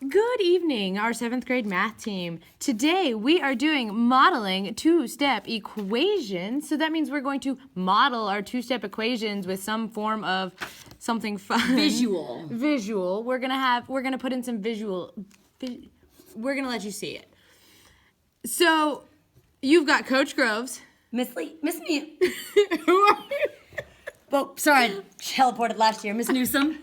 Good evening, our 7th grade math team. Today we are doing modeling two-step equations. So that means we're going to model our two-step equations with some form of something fun. Visual. We're gonna put in some visual. We're gonna let you see it. So you've got Coach Groves. Miss Me. Who are you? Oh, sorry, I teleported last year. Miss Newsome.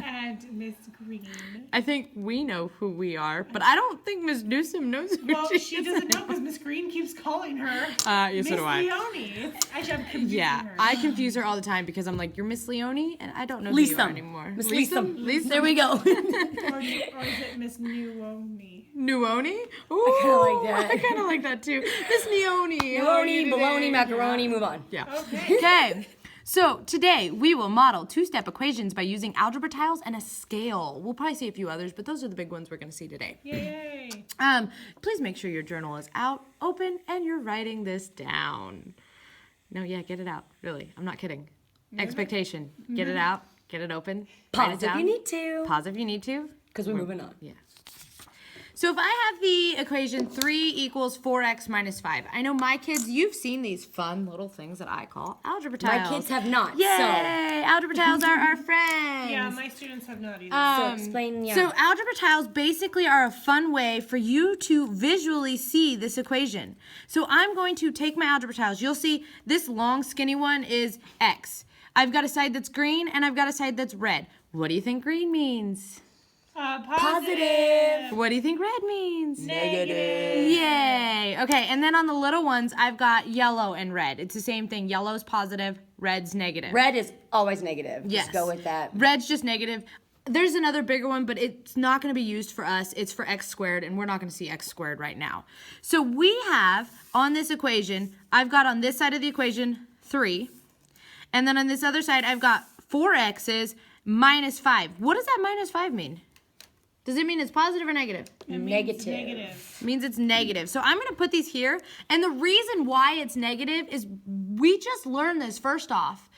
And Miss Green. I think we know who we are, but I don't think Miss Newsome knows who Well, she she is. doesn't know because Miss Green keeps calling her Yes, so Miss do I. Leone. Actually, I'm confusing her. I confuse her all the time because I'm like, you're Miss Leone, and I don't know who you are anymore. Miss Leesome. Leesome? There we go. Or is it Miss Nuone? Nuoni? Ooh, I kinda like that. I kind of like that too. Miss Neoni. How are you Bologna, today? bologna, macaroni, move on. Yeah. Okay. Okay. So today we will model two-step equations by using algebra tiles and a scale. We'll probably see a few others, but those are the big ones we're going to see today. Yay. Please make sure your journal is out, open, and you're writing this down. No, yeah, get it out. Really, I'm not kidding. Expectation. Get it out. Get it open. write it Pause if down. you need to. Pause if you need to. Because we're moving on. Yeah. So if I have the equation 3 equals 4x minus 5, I know my kids, you've seen these fun little things that I call algebra tiles. My kids have not. Yay! Algebra tiles are our friends. Yeah, my students have not either. So explain, yeah. So algebra tiles basically are a fun way for you to visually see this equation. So I'm going to take my algebra tiles. You'll see this long skinny one is x. I've got a side that's green and I've got a side that's red. What do you think green means? Positive. What do you think red means? Negative. Yay! Okay, and then on the little ones, I've got yellow and red. It's the same thing. Yellow's positive, red's negative. Red is always negative. Yes. Just go with that. Red's just negative. There's another bigger one, but it's not going to be used for us. It's for x squared, and we're not going to see x squared right now. So we have, on this equation, I've got on this side of the equation 3. And then on this other side, I've got 4x's minus 5. What does that minus 5 mean? Does it mean it's positive or negative? It means Negative. negative. It means it's negative. So I'm going to put these here. And the reason why it's negative is we just learned this first off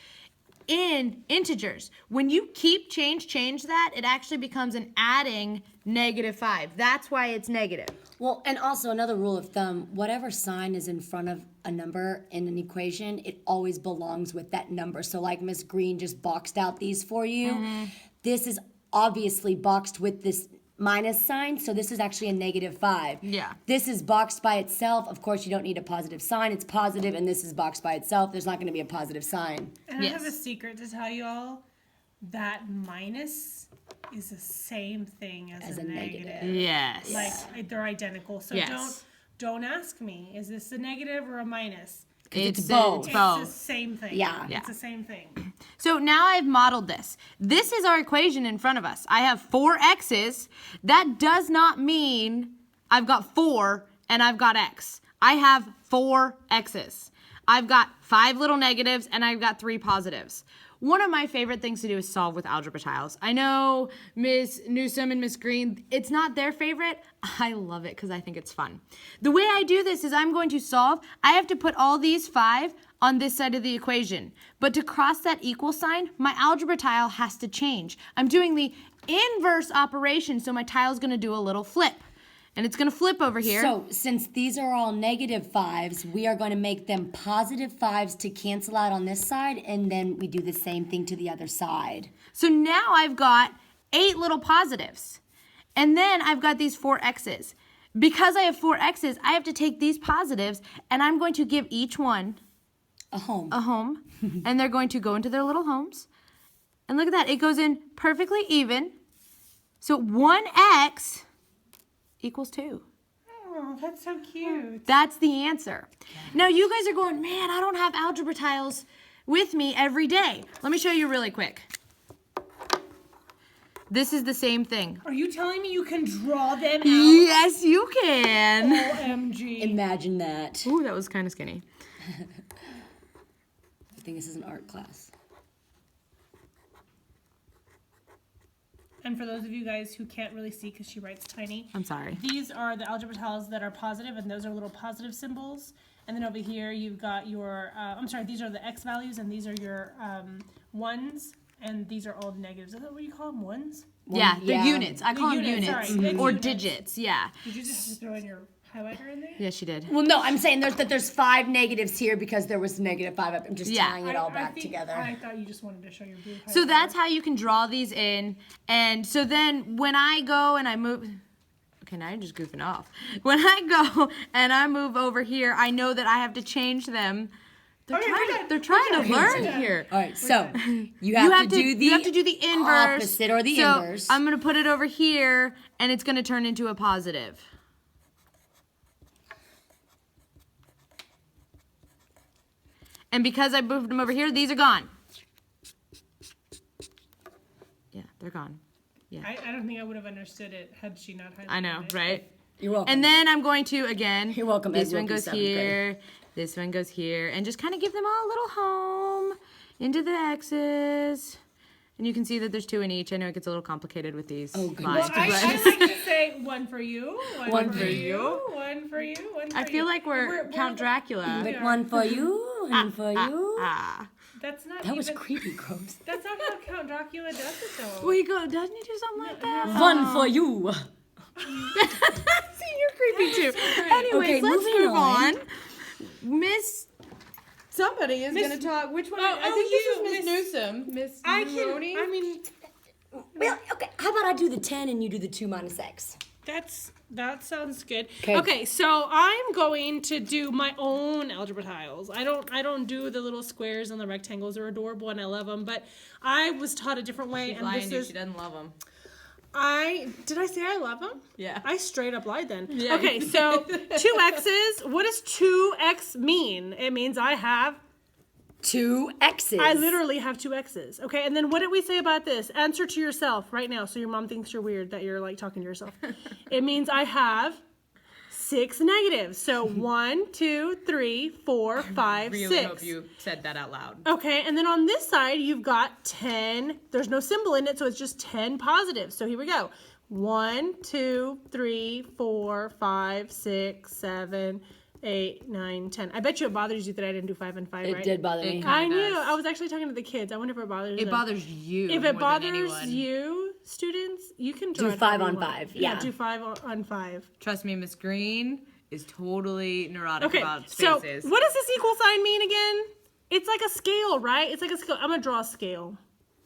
in integers. When you keep change that, it actually becomes an adding negative 5. That's why it's negative. Well, and also another rule of thumb, whatever sign is in front of a number in an equation, it always belongs with that number. So like Miss Green just boxed out these for you. This is obviously boxed with this minus sign, so this is actually a negative 5. Yeah. This is boxed by itself. Of course, you don't need a positive sign. It's positive, and this is boxed by itself. There's not going to be a positive sign. And Yes. I have a secret to tell you all. That minus is the same thing as a negative. Yes. Like they're identical. So Yes. don't ask me, is this a negative or a minus? It's both. It's both. the same thing. Yeah. Yeah. It's the same thing. So now I've modeled this. This is our equation in front of us. I have 4 x's. That does not mean I've got 4 and I've got x. I have 4 x's. I've got 5 little negatives and I've got 3 positives. One of my favorite things to do is solve with algebra tiles. I know Miss Newsome and Miss Green, it's not their favorite. I love it because I think it's fun. The way I do this is I'm going to solve. I have to put all these 5 on this side of the equation. But to cross that equal sign, my algebra tile has to change. I'm doing the inverse operation, so my tile's going to do a little flip. And it's going to flip over here. So since these are all negative 5s, we are going to make them positive 5s to cancel out on this side, and then we do the same thing to the other side. So now I've got 8 little positives. And then I've got these 4 x's. Because I have 4 x's, I have to take these positives, and I'm going to give each one A home. a home. And they're going to go into their little homes. And look at that. It goes in perfectly even. So 1x equals 2. Oh, that's so cute. That's the answer. Now you guys are going, man, I don't have algebra tiles with me every day. Let me show you really quick. This is the same thing. Are you telling me you can draw them out? Yes, you can. OMG. Imagine that. Ooh, that was kind of skinny. I think this is an art class. And for those of you guys who can't really see because she writes tiny, I'm sorry. these are the algebra tiles that are positive, and those are little positive symbols. And then over here you've got your, these are the x values, and these are your ones. and these are all negatives. Is that what you call them? Ones? Yeah, the yeah. units. I call them units, units. sorry. It's Or units. digits, yeah. Did you just throw in your highlighter in there? Yeah, she did. Well, no, I'm saying there's 5 negatives here because there was -5 up. I'm just Yeah. tying it all I back think- together. I thought you just wanted to show your blue highlighter. So that's how you can draw these in. And so then when I go and I move... Okay, now you're just goofing off. When I go and I move over here, I know that I have to change them. They're Okay, trying we're to done. learn We're done. here. All right, so you have to do the you have to do the inverse. opposite or the so inverse. I'm gonna put it over here, and it's gonna turn into a positive. And because I moved them over here, these are gone. Yeah, they're gone. Yeah, I don't think I would have understood it had she not highlighted I know, it. right? You're welcome. And then I'm going to, again, You're welcome, this Ed one Wilkie, goes 7th grade. here, this one goes here, and just kind of give them all a little home into the X's. And you can see that there's 2 in each. I know it gets a little complicated with these Oh, goodness. lines. Well, I like to say one for you, one for you, one for you, one for you. I feel like we're Count Dracula. But one for you, one for you. That's not That was even, creepy, Groves. That's not how Count Dracula does it though. Well, he go, doesn't he do something like that? One for you. See, you're creepy too. Anyways, Okay, let's moving move on. on. Miss... Somebody is Miss- going to talk. Which one? Oh, I think this you, is Miss Newsom. Miss I can. Maroney? I mean, Well, okay. How about I do the 10 and you do the 2 minus X? that sounds good. 'Kay. Okay, so I'm going to do my own algebra tiles. I don't do the little squares and the rectangles. They're adorable and I love them, but I was taught a different way. She's lying to you. She doesn't love them. Did I say I love them? Yeah. I straight up lied then. Yeah. Okay, so 2 X's. What does 2X mean? It means I have 2 X's. I literally have 2 X's. Okay, and then what did we say about this? Answer to yourself right now so your mom thinks you're weird that you're like talking to yourself. It means I have 6 negatives. So 1, 2, 3, 4, 5, 6. Really hope you said that out loud. Okay, and then on this side you've got 10. There's no symbol in it, so it's just 10 positives. So here we go. 1, 2, 3, 4, 5, 6, 7, 8, 9, 10. I bet you it bothers you that I didn't do 5 and 5, It right? did bother me. I Kinda knew. does. I was actually talking to the kids. I wonder if it bothers them. It bothers you. If it more than bothers anyone. you, students, you can draw Do it 5 however on you want. 5, Yeah, yeah. do 5 on 5. Trust me, Miss Green is totally neurotic Okay, about so spaces. what does this equal sign mean again? It's like a scale, right? It's like a scale. I'm gonna draw a scale.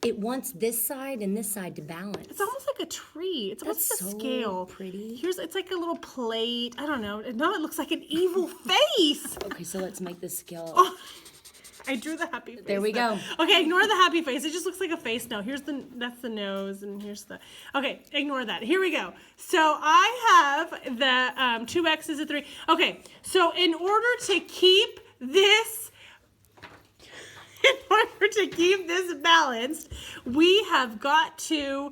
It wants this side and this side to balance. It's almost like a tree. It's almost That's a so scale. pretty. It's like a little plate. I don't know. Now it looks like an evil face. Okay, so let's make this scale. Oh, I drew the happy face. There we now. go. Okay, ignore the happy face. It just looks like a face now. That's the nose, and here's the. Okay, ignore that. Here we go. So I have the 2 X's and 3. Okay, so in order to keep this. In order to keep this balanced, we have got to.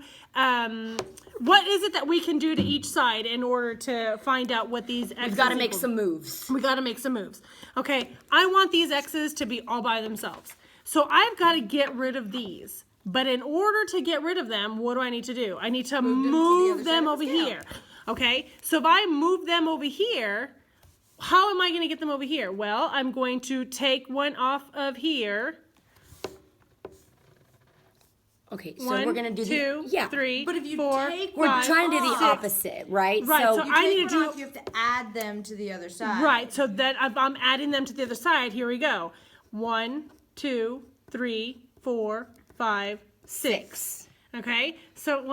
What is it that we can do to each side in order to find out what these X's We've got to make equal? some moves. We got to make some moves. Okay, I want these X's to be all by themselves. So I've got to get rid of these. But in order to get rid of them, what do I need to do? I need to move them over here. Okay, so if I move them over here, how am I going to get them over here? Well, I'm going to take one off of here. Okay, so 1, we're going to do 2, the... Yeah. 3, But if you 4, take We're 5, trying to do the 6. opposite, right? Right, so You I take need to one do- off, you have to add them to the other side. Right, so that I'm adding them to the other side. Here we go. 1, 2, 3, 4, 5, 6. Okay, so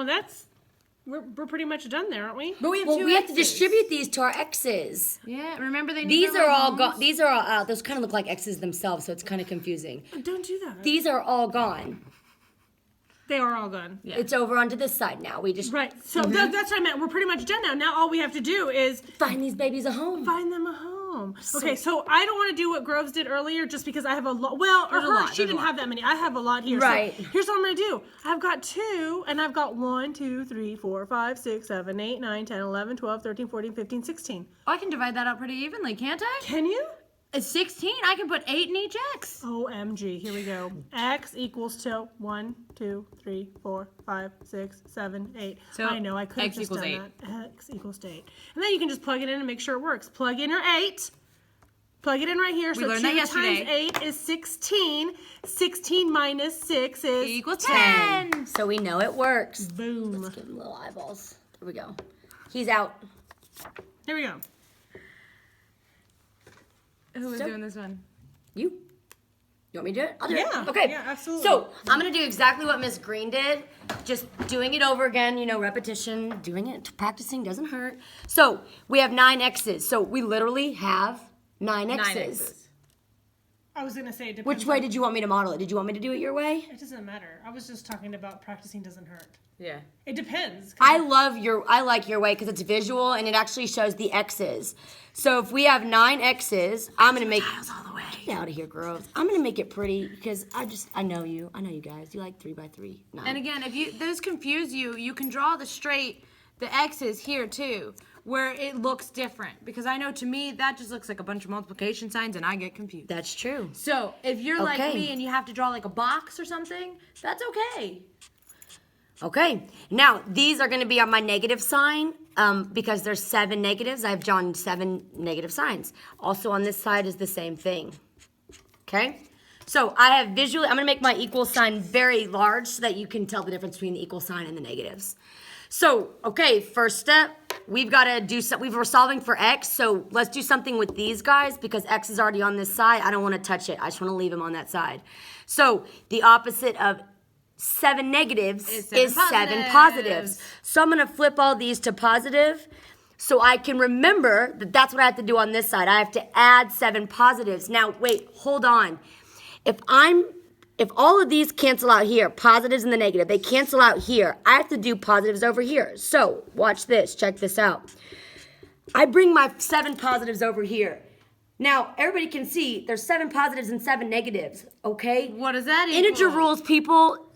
we're pretty much done there, aren't we? But we have Well, 2 we have to X's. distribute these to our X's. Yeah, remember they need These their are all homes? gone. These are all out. Those kind of look like X's themselves, so it's kind of confusing. Don't do that. These are all gone. They are all gone. Yeah. It's over onto this side now. We just Right, so that's what I meant. We're pretty much done now. Now all we have to do is find these babies a home. find them a home. Okay, so I don't want to do what Groves did earlier just because I have a lot. Well, or There's a her, lot, she there's a didn't lot. have that many. I have a lot here. Right. So here's what I'm going to do. I've got 2, and I've got 1, 2, 3, 4, 5, 6, 7, 8, 9, 10, 11, 12, 13, 14, 15, 16. I can divide that out pretty evenly, can't I? Can you? It's 16. I can put 8 in each X. OMG, here we go. X equals to 1, 2, 3, 4, 5, 6, 7, 8. So I know, I could have X just equals done 8. that. X equals to 8. And then you can just plug it in and make sure it works. Plug in your 8. Plug it in right here. We So learned 2 that yesterday. times 8 is 16. 16 minus 6 is Equals 10. So we know it works. Boom. Give him little eyeballs. There we go. He's out. Here we go. Who is So- doing this one? You. You want me to do it? I'll do Yeah. it. Okay. Yeah, absolutely. So I'm gonna do exactly what Miss Green did. Just doing it over again, you know, repetition, doing it, practicing doesn't hurt. So we have 9 X's. So we literally have 9 X's. 9 X's. I was going to say it depends. Which way did you want me to model it? Did you want me to do it your way? It doesn't matter. I was just talking about practicing doesn't hurt. Yeah. It depends. I like your way because it's visual and it actually shows the X's. So if we have 9 X's, I'm gonna make all the way. get out of here, girls. I'm gonna make it pretty because I know you guys. You like 3 by 3. 9. And again, if those confuse you, you can draw the X's here too, where it looks different. Because I know to me, that just looks like a bunch of multiplication signs and I get confused. That's true. So if you're like Okay. me and you have to draw like a box or something, that's okay. Okay, now these are going to be on my negative sign because there's 7 negatives. I've drawn 7 negative signs. Also on this side is the same thing. Okay, so I have visually, I'm going to make my equal sign very large so that you can tell the difference between the equal sign and the negatives. So, okay, first step, we've got to do something. We're solving for X, so let's do something with these guys because X is already on this side. I don't want to touch it. I just want to leave him on that side. So the opposite of 7 negatives is 7 positives. positives. So I'm going to flip all these to positive so I can remember that that's what I have to do on this side. I have to add 7 positives. Now, wait, hold on. If all of these cancel out here, positives and the negative, they cancel out here, I have to do positives over here. So watch this, check this out. I bring my 7 positives over here. Now, everybody can see there's 7 positives and 7 negatives, okay? What does that equal? Integer rules, people.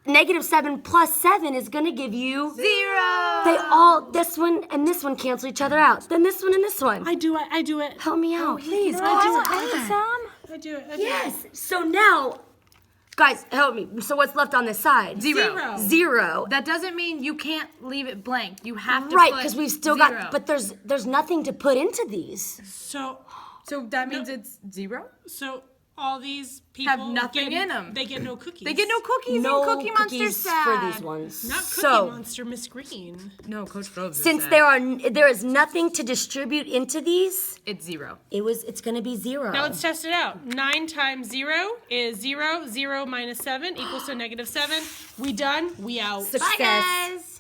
Negative 7 plus 7 is going to give you 0. They all, this one and this one cancel each other out. Then this one and this one. I do it. Help me out, please, I guys. I do it. Yes. So now, guys, help me. So what's left on this side? 0. 0. That doesn't mean you can't leave it blank. You have to Right, put because we've still 0. got, but there's nothing to put into these. So that means it's 0? all these people Have nothing in 'em. They get no cookies. They get no cookies No and Cookie Monster's cookies sad. for these ones. Not Cookie So, Monster, Miss Green. No, Coach Groves is since sad. there is nothing to distribute into these, It's 0. it's going to be 0. Now let's test it out. 9 times 0 is 0. 0 minus 7 equals to negative 7. We done? We out. Success. Bye, guys.